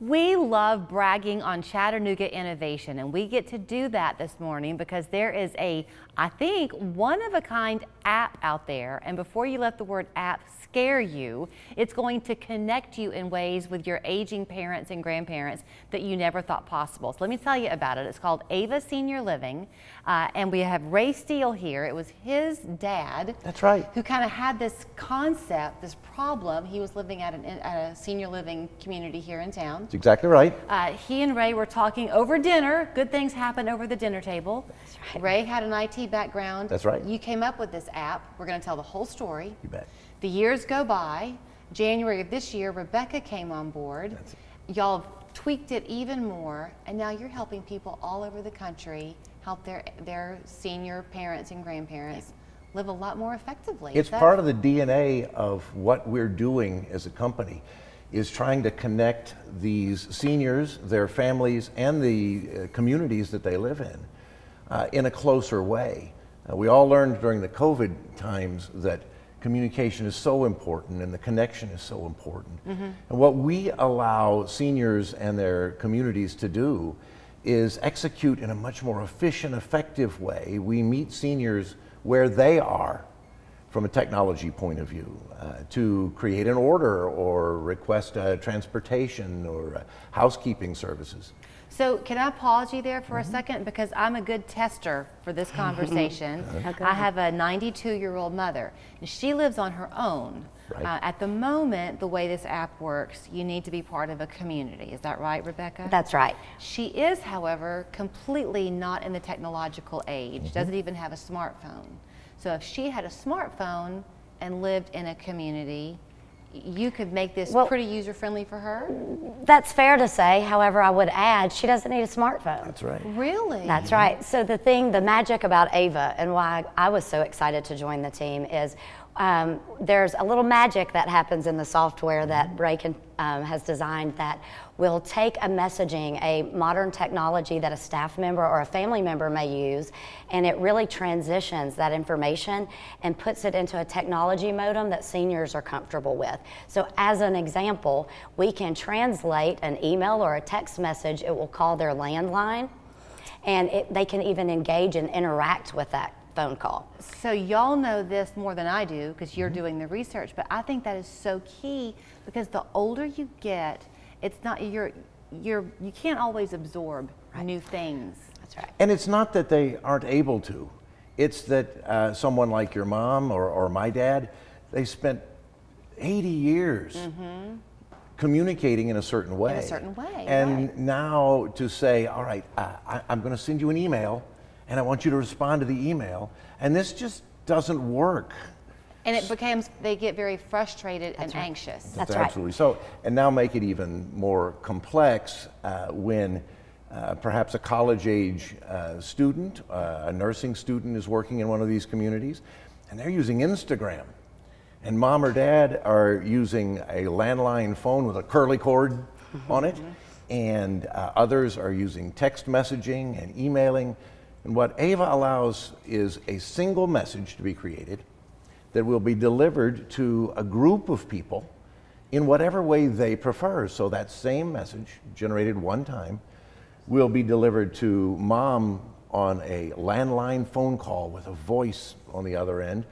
We love bragging on Chattanooga innovation, and we get to do that this morning because there is a, I think, one-of-a-kind app out there, and before you let the word app scare you, it's going to connect you in ways with your aging parents and grandparents that you never thought possible. So let me tell you about it. It's called AVA Senior Living, and we have Ray Steele here. It was his dad. That's right. Who kind of had this concept, this problem. He was living at a senior living community here in town. That's exactly right. He and Ray were talking over dinner. Good things happen over the dinner table. That's right. Ray had an IT background. That's right. You came up with this app. We're going to tell the whole story. You bet. The years go by. January of this year, Rebecca came on board. Y'all have tweaked it even more, and now you're helping people all over the country help their senior parents and grandparents live a lot more effectively. It's part of the DNA of what we're doing as a company, is trying to connect these seniors, their families, and the communities that they live in a closer way. We all learned during the COVID times that communication is so important and the connection is so important. Mm-hmm. And what we allow seniors and their communities to do is execute in a much more efficient, effective way. We meet seniors where they are from a technology point of view, to create an order or request transportation or housekeeping services. So can I pause you there for a second, because I'm a good tester for this conversation. Okay. I have a 92-year-old mother, and she lives on her own. Right. At the moment, the way this app works, you need to be part of a community. Is that right, Rebecca? That's right. She is, however, completely not in the technological age, doesn't even have a smartphone. So if she had a smartphone and lived in a community, you could make this pretty user-friendly for her? That's fair to say. However, I would add, she doesn't need a smartphone. That's right. Really? That's right. So the magic about AVA and why I was so excited to join the team is there's a little magic that happens in the software that Ray has designed that will take a messaging, a modern technology that a staff member or a family member may use, and it really transitions that information and puts it into a technology modem that seniors are comfortable with. So as an example, we can translate an email or a text message. It will call their landline, and they can even engage and interact with that phone call. So y'all know this more than I do because you're doing the research, but I think that is so key, because the older you get, it's not you can't always absorb new things. That's right. And it's not that they aren't able to. It's that someone like your mom or my dad, they spent 80 years communicating in a certain way. In a certain way, And right. now to say, all right, I'm going to send you an email, and I want you to respond to the email, and this just doesn't work. And it becomes, they get very frustrated and anxious. That's right. Absolutely. So, and now make it even more complex when perhaps a college-age student, a nursing student is working in one of these communities, and they're using Instagram. And mom or dad are using a landline phone with a curly cord on it, and others are using text messaging and emailing. And what AVA allows is a single message to be created that will be delivered to a group of people in whatever way they prefer. So that same message, generated one time, will be delivered to mom on a landline phone call with a voice on the other end,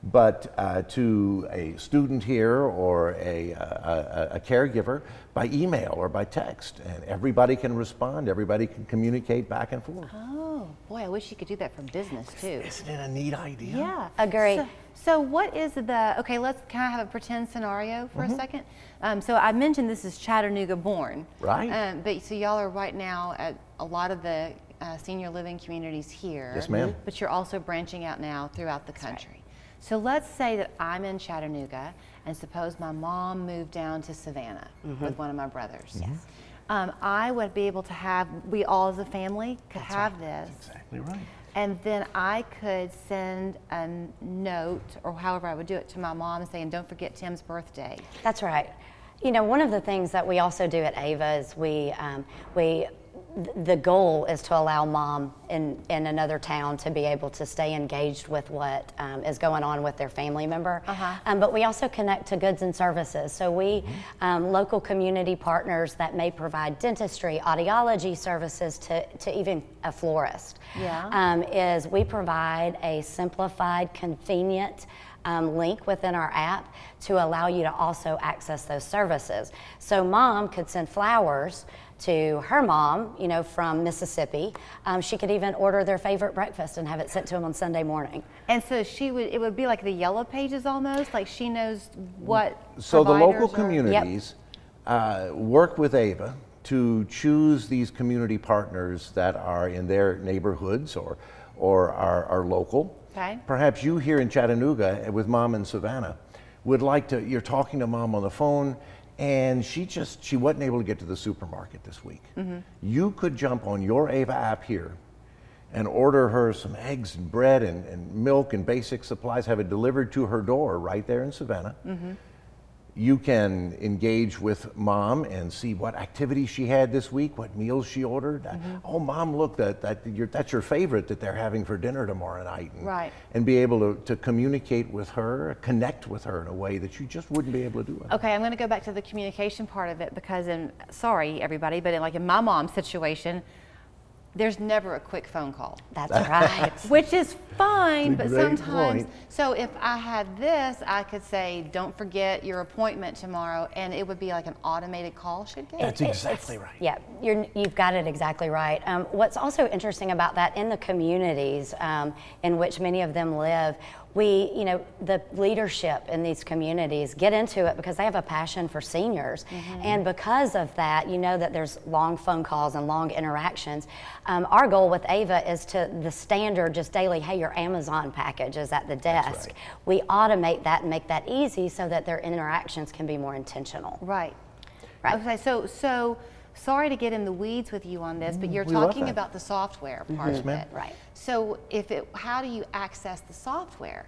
but to a student here or a caregiver by email or by text. And everybody can respond, everybody can communicate back and forth. Oh, boy, I wish you could do that for business too. Isn't it a neat idea? Yeah. Agree. So what is okay, can I have a pretend scenario for a second? So I mentioned this is Chattanooga born. Right. But so y'all are right now at a lot of the senior living communities here. Yes, ma'am. But you're also branching out now throughout the country. So let's say that I'm in Chattanooga, and suppose my mom moved down to Savannah with one of my brothers. Yes. I would be able to have, we all as a family could have this. Exactly right. And then I could send a note, or however I would do it, to my mom saying, don't forget Tim's birthday. That's right. You know, one of the things that we also do at AVA is we the goal is to allow mom in another town to be able to stay engaged with what is going on with their family member. But we also connect to goods and services. So we, local community partners that may provide dentistry, audiology services to even a florist, is we provide a simplified, convenient link within our app to allow you to also access those services. So mom could send flowers to her mom, you know, from Mississippi. She could even order their favorite breakfast and have it sent to them on Sunday morning. And so it would be like the yellow pages almost, like she knows what. So the local communities work with AVA to choose these community partners that are in their neighborhoods or are local. Okay. Perhaps you here in Chattanooga with mom in Savannah would like to, you're talking to mom on the phone and she wasn't able to get to the supermarket this week. You could jump on your AVA app here and order her some eggs and bread and milk and basic supplies, have it delivered to her door right there in Savannah. You can engage with mom and see what activities she had this week, what meals she ordered. Oh, mom, look, that's your favorite that they're having for dinner tomorrow night. And be able to communicate with her, connect with her in a way that you just wouldn't be able to do. Okay, I'm going to go back to the communication part of it because, sorry everybody, but in my mom's situation, there's never a quick phone call. That's right. Which is fine, but sometimes, point. so if I had this, I could say, don't forget your appointment tomorrow, and it would be like an automated call should get. That's exactly right. Yeah, you've got it exactly right. What's also interesting about that, in the communities in which many of them live, the leadership in these communities get into it because they have a passion for seniors. And because of that, you know that there's long phone calls and long interactions. Our goal with AVA is the standard, just daily, hey, your Amazon package is at the desk. We automate that and make that easy so that their interactions can be more intentional. Right. Okay, so sorry to get in the weeds with you on this, but you're talking about the software part of it. Right. So how do you access the software?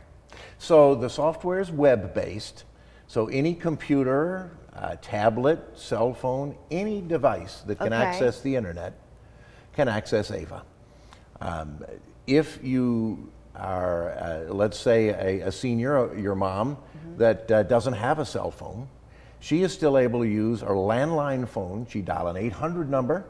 So the software is web-based. So any computer, tablet, cell phone, any device that can access the internet can access AVA. If you are, let's say, a senior, your mom, that doesn't have a cell phone, she is still able to use her landline phone. She dial an 800 number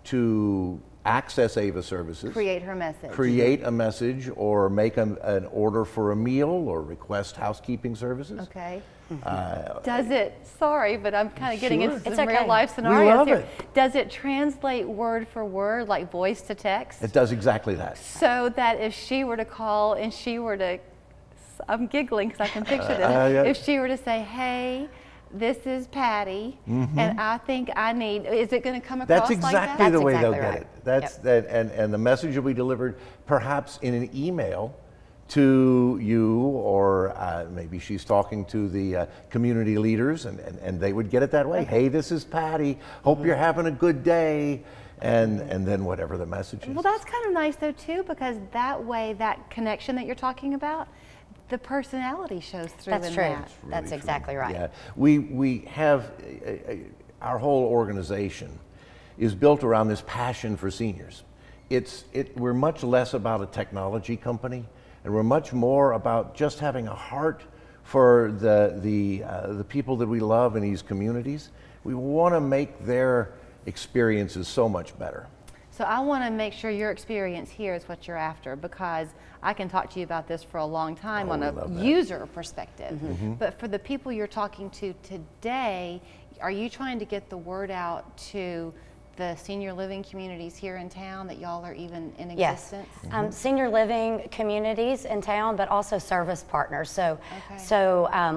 to access AVA services. Create her message. Create a message or make an order for a meal or request housekeeping services. Okay. Does it, sorry, but I'm kind of getting into some real life scenarios scenarios here. It. Does it translate word for word, like voice to text? It does exactly that. So that if she were to call and she were to, I'm giggling because I can picture this, if she were to say, hey, this is Patty, and I think I need, is it going to come across like that? That's exactly the way they'll get it. That's that, and the message will be delivered perhaps in an email to you, or maybe she's talking to the community leaders, and they would get it that way. Hey, this is Patty. Hope you're having a good day. And then whatever the message is. Well, that's kind of nice though too, because that way, that connection that you're talking about, the personality shows through. That's true. That. That's exactly right. Yeah, we have our whole organization is built around this passion for seniors. We're much less about a technology company, and we're much more about just having a heart for the people that we love in these communities. We want to make their experiences so much better. So I want to make sure your experience here is what you're after, because I can talk to you about this for a long time on a user perspective. But for the people you're talking to today, are you trying to get the word out to the senior living communities here in town that y'all are even in existence? Yes, senior living communities in town, but also service partners. So,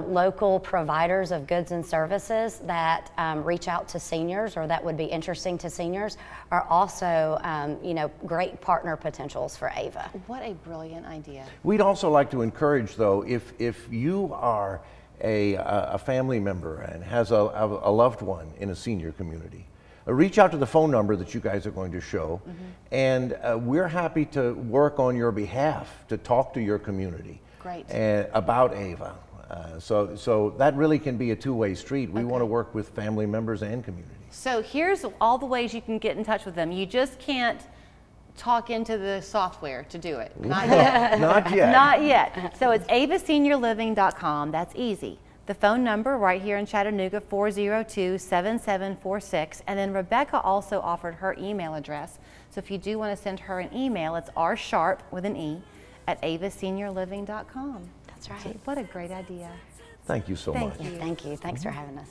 local providers of goods and services that reach out to seniors or that would be interesting to seniors are also, great partner potentials for AVA. What a brilliant idea. We'd also like to encourage, though, if you are a family member and has a loved one in a senior community, reach out to the phone number that you guys are going to show, and we're happy to work on your behalf to talk to your community about AVA. So that really can be a two-way street. We want to work with family members and communities. So here's all the ways you can get in touch with them. You just can't talk into the software to do it. Not yet. Not yet. Not yet. So it's avaseniorliving.com. That's easy. The phone number right here in Chattanooga, 402-7746. And then Rebecca also offered her email address. So if you do want to send her an email, it's rsharp with an E at avaseniorliving.com. That's right. Gee, what a great idea. Thank you so much. Thank you. Thank you. Thanks for having us.